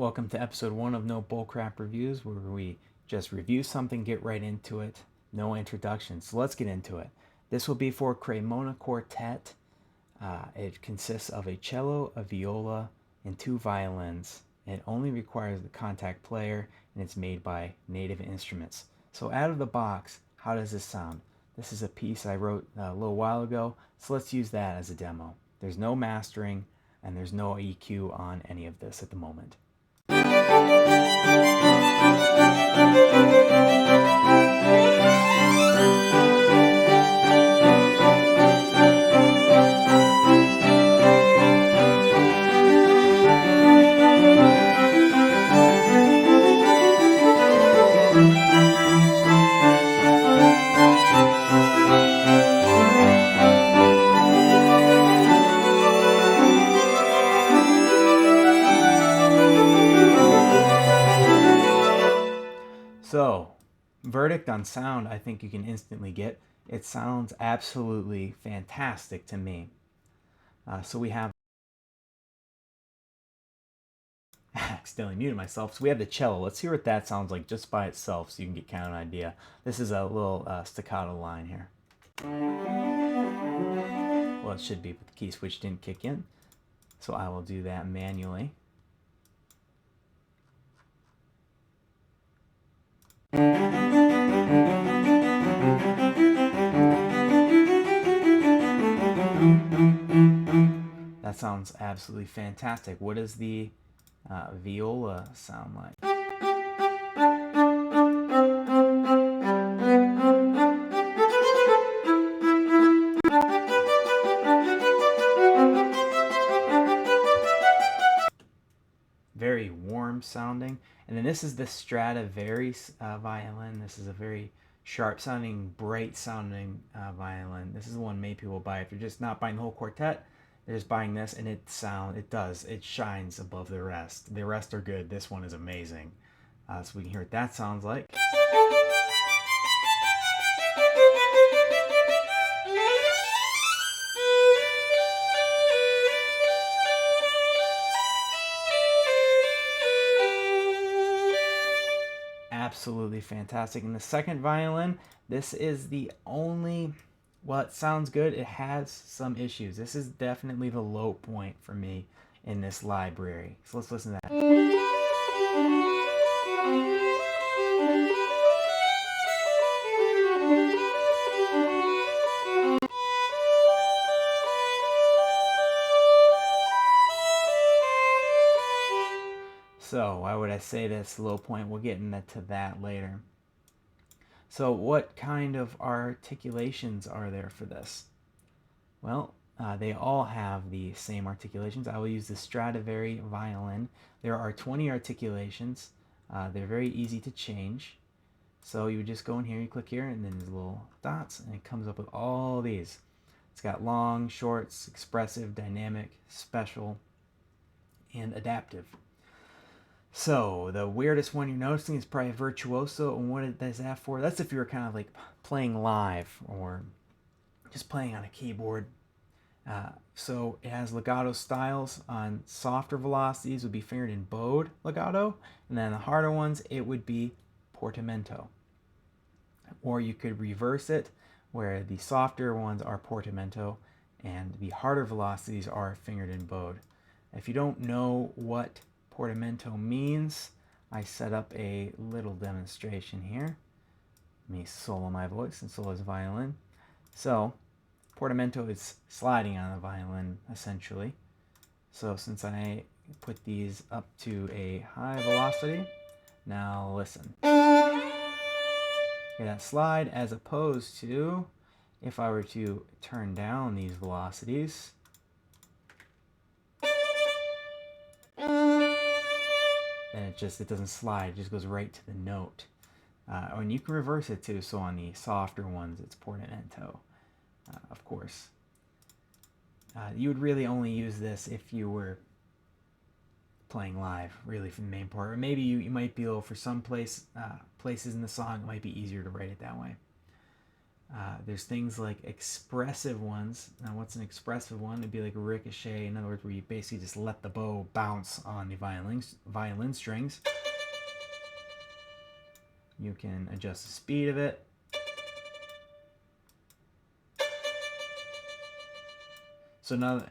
Welcome to episode 1 of No Bullcrap Reviews, where we just review something, get right into it, no introduction. So let's get into it. This will be for Cremona Quartet. It consists of a cello, a viola, and 2 violins. It only requires the contact player, and it's made by Native Instruments. So out of the box, how does this sound? This is a piece I wrote a little while ago, so let's use that as a demo. There's no mastering, and there's no EQ on any of this at the moment. So, verdict on sound, I think you can instantly get. It sounds absolutely fantastic to me. So we have, accidentally muted myself. So we have the cello. Let's hear what that sounds like just by itself so you can get kind of an idea. This is a little staccato line here. Well, it should be, but the key switch didn't kick in. So I will do that manually. That sounds absolutely fantastic. What does the viola sound like? Very warm sounding. And then this is the Stradivarius violin. This is a very sharp sounding, bright sounding violin. This is the one many people buy. If you're just not buying the whole quartet, they're just buying this, and it shines above the rest. The rest are good. This one is amazing. So we can hear what that sounds like. Absolutely fantastic. And the second violin, this is the only, well, it sounds good. It has some issues. This is definitely the low point for me in this library. So let's listen to that. So why would I say this low point? We'll get into that later. So what kind of articulations are there for this? Well, they all have the same articulations. I will use the Stradivari violin. There are 20 articulations. They're very easy to change. So you would just go in here, you click here, and then there's little dots, and it comes up with all these. It's got long, shorts, expressive, dynamic, special, and adaptive. So the weirdest one you're noticing is probably virtuoso. And what is that for? That's if you're kind of like playing live or just playing on a keyboard. So it has legato styles. On softer velocities would be fingered in bowed legato, and then the harder ones it would be portamento. Or you could reverse it, where the softer ones are portamento and the harder velocities are fingered in bowed. If you don't know what portamento means, I set up a little demonstration here. Let me solo my voice and solo his violin. So portamento is sliding on the violin essentially. So since I put these up to a high velocity, now listen. Okay, that slide, as opposed to if I were to turn down these velocities, then it doesn't slide, it just goes right to the note. And you can reverse it too, so on the softer ones it's portamento, of course. You would really only use this if you were playing live, really, for the main part. Or maybe you might be able, for some places in the song, it might be easier to write it that way. There's things like expressive ones. Now, what's an expressive one? It'd be like a ricochet. In other words, where you basically just let the bow bounce on the violin strings. You can adjust the speed of it. So now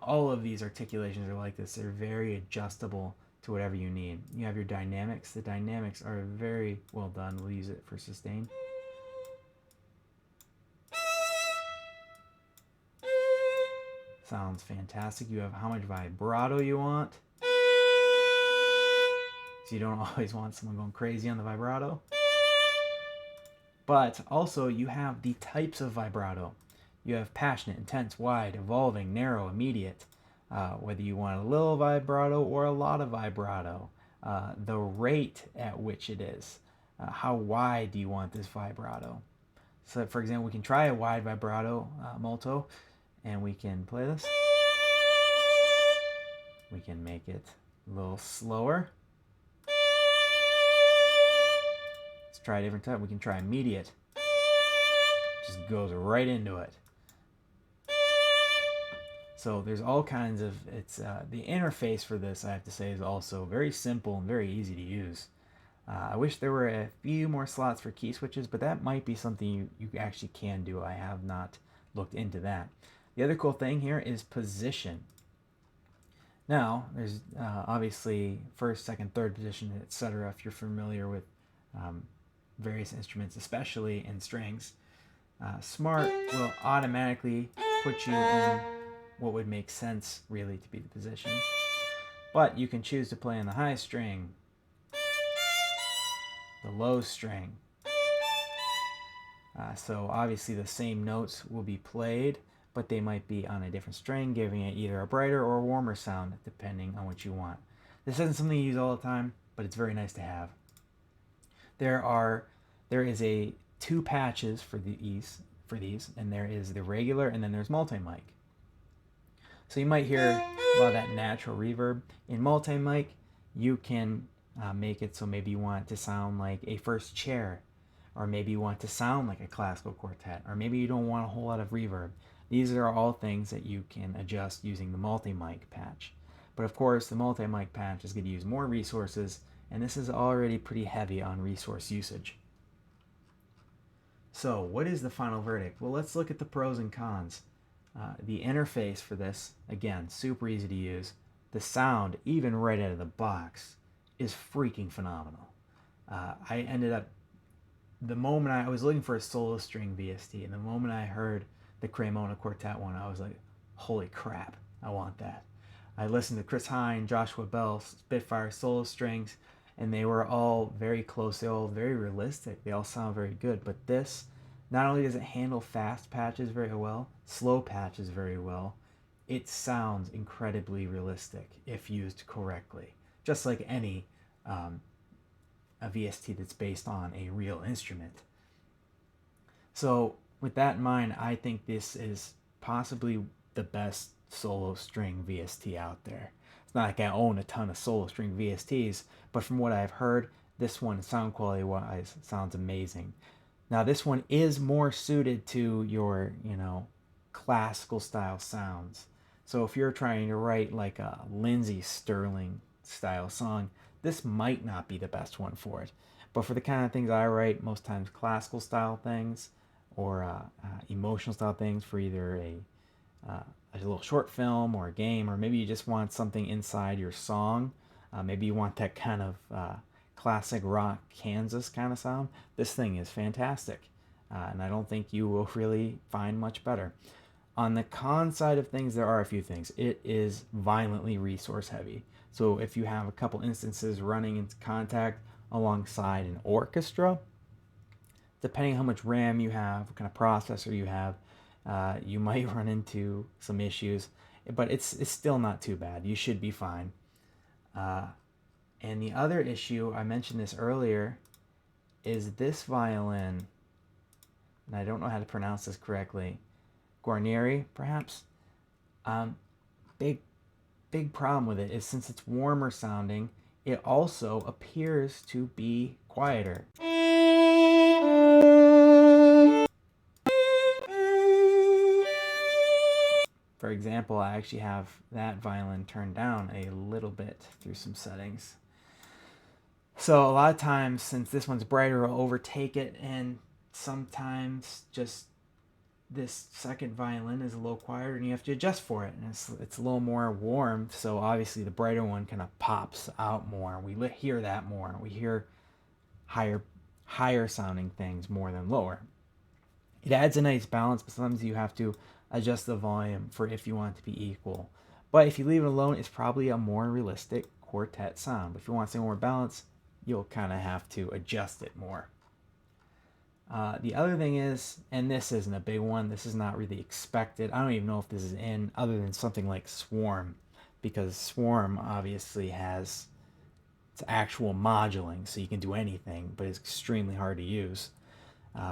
all of these articulations are like this. They're very adjustable to whatever you need. You have your dynamics. The dynamics are very well done. We'll use it for sustain. Sounds fantastic. You have how much vibrato you want. So you don't always want someone going crazy on the vibrato. But also you have the types of vibrato. You have passionate, intense, wide, evolving, narrow, immediate. Whether you want a little vibrato or a lot of vibrato. The rate at which it is. How wide do you want this vibrato? So for example, we can try a wide vibrato molto, and we can play this. We can make it a little slower. Let's try a different type. We can try immediate. Just goes right into it. So there's all kinds of, the interface for this, I have to say, is also very simple and very easy to use. I wish there were a few more slots for key switches, but that might be something you actually can do. I have not looked into that. The other cool thing here is position. Now, there's obviously first, second, third position, etc. if you're familiar with various instruments, especially in strings. Smart will automatically put you in what would make sense, really, to be the position. But you can choose to play on the high string, the low string. So obviously the same notes will be played, but they might be on a different string, giving it either a brighter or a warmer sound, depending on what you want. This isn't something you use all the time, but it's very nice to have. There is two patches for these, and there is the regular, and then there's multi-mic. So you might hear a lot of that natural reverb. In multi-mic, you can make it so maybe you want it to sound like a first chair, or maybe you want it to sound like a classical quartet, or maybe you don't want a whole lot of reverb. These are all things that you can adjust using the multi-mic patch. But of course, the multi-mic patch is going to use more resources, and this is already pretty heavy on resource usage. So what is the final verdict? Well, let's look at the pros and cons. The interface for this, again, super easy to use. The sound, even right out of the box, is freaking phenomenal. I ended up, the moment I was looking for a solo string VST, and the moment I heard the Cremona Quartet one, I was like, holy crap, I want that. I listened to Chris Hine, Joshua Bell, Spitfire solo strings, and they were all very close. They were all very realistic. They all sound very good. But this, not only does it handle fast patches very well, slow patches very well, it sounds incredibly realistic if used correctly. Just like any a VST that's based on a real instrument. So with that in mind, I think this is possibly the best solo string VST out there. It's not like I own a ton of solo string VSTs, but from what I've heard, this one, sound quality wise, sounds amazing. Now this one is more suited to your, classical style sounds. So if you're trying to write like a Lindsey Sterling style song, this might not be the best one for it. But for the kind of things I write, most times classical style things, or emotional style things for either a little short film or a game, or maybe you just want something inside your song. Maybe you want that kind of classic rock Kansas kind of sound. This thing is fantastic, and I don't think you will really find much better. On the con side of things, there are a few things. It is violently resource heavy. So if you have a couple instances running into contact alongside an orchestra, depending on how much RAM you have, what kind of processor you have, you might run into some issues, but it's still not too bad. You should be fine. And the other issue, I mentioned this earlier, is this violin, and I don't know how to pronounce this correctly, Guarneri, perhaps? Big problem with it is since it's warmer sounding, it also appears to be quieter. For example, I actually have that violin turned down a little bit through some settings. So a lot of times, since this one's brighter, I'll overtake it, and sometimes just this second violin is a little quieter and you have to adjust for it, and it's a little more warm, so obviously the brighter one kind of pops out more. We hear that more. We hear higher sounding things more than lower. It adds a nice balance, but sometimes you have to adjust the volume for if you want it to be equal. But if you leave it alone, it's probably a more realistic quartet sound. But if you want something more balanced, you'll kind of have to adjust it more. The other thing is, and this isn't a big one, this is not really expected. I don't even know if this is in, other than something like Swarm, because Swarm obviously has it's actual moduling, so you can do anything, but it's extremely hard to use.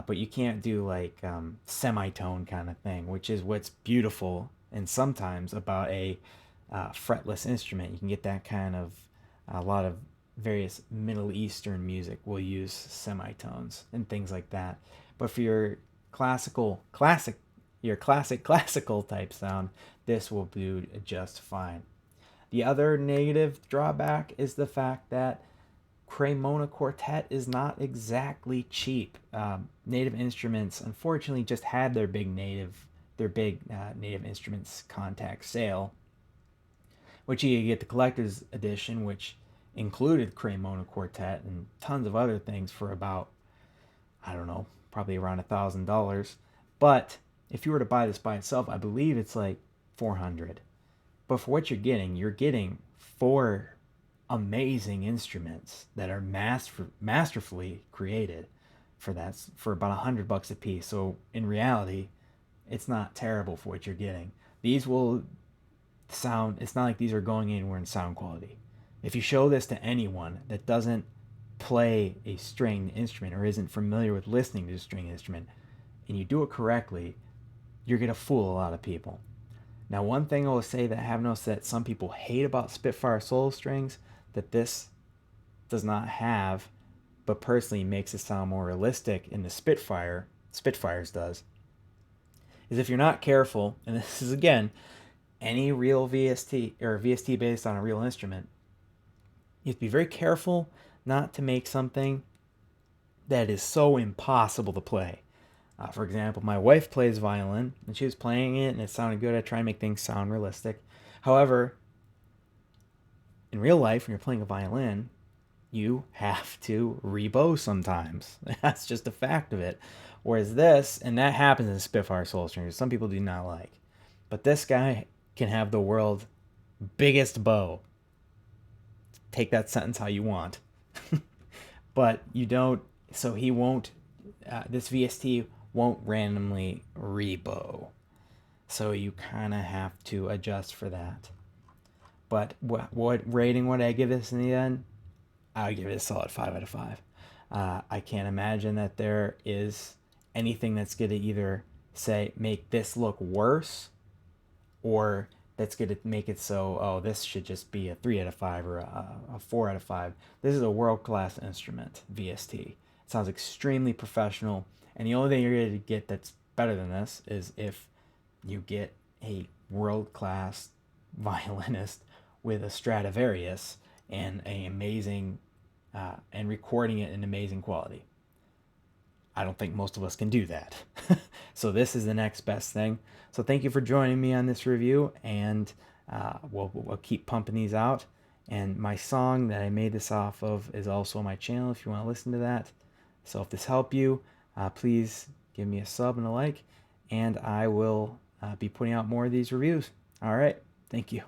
But you can't do like semitone kind of thing, which is what's beautiful and sometimes about a fretless instrument. You can get that kind of, a lot of various Middle Eastern music will use semitones and things like that. But for your classical type sound, this will do just fine. The other negative drawback is the fact that Cremona Quartet is not exactly cheap. Native Instruments unfortunately just had their big Native Instruments contact sale, which you get the collector's edition, which included Cremona Quartet and tons of other things for about, I don't know, probably around $1,000. But if you were to buy this by itself, I believe it's like $400. But for what you're getting 4 amazing instruments that are masterfully created for about $100 a piece. So in reality, it's not terrible for what you're getting. These will sound, it's not like these are going anywhere in sound quality. If you show this to anyone that doesn't play a stringed instrument or isn't familiar with listening to a stringed instrument, and you do it correctly, you're going to fool a lot of people. Now, one thing I will say that I have noticed that some people hate about Spitfire solo strings that this does not have, but personally makes it sound more realistic in the Spitfires does, is if you're not careful, and this is again, any real VST or VST based on a real instrument, you have to be very careful not to make something that is so impossible to play. For example, my wife plays violin, and she was playing it, and it sounded good. I try to make things sound realistic. However, in real life, when you're playing a violin, you have to rebow sometimes. That's just a fact of it. Whereas this, and that happens in Spitfire solo strings, some people do not like. But this guy can have the world's biggest bow. Take that sentence how you want. But you don't, so he won't, this VST won't randomly rebow. So you kind of have to adjust for that. But what rating would I give this in the end? I would give it a solid 5 out of 5. I can't imagine that there is anything that's going to either say make this look worse, or that's going to make it so, oh, this should just be a 3 out of 5 or a 4 out of 5. This is a world-class instrument, VST. It sounds extremely professional, and the only thing you're going to get that's better than this is if you get a world-class violinist with a Stradivarius and an amazing, and recording it in amazing quality. I don't think most of us can do that. So this is the next best thing. So thank you for joining me on this review, and we'll keep pumping these out. And my song that I made this off of is also on my channel if you want to listen to that. So if this helped you, please give me a sub and a like, and I will be putting out more of these reviews. All right, thank you.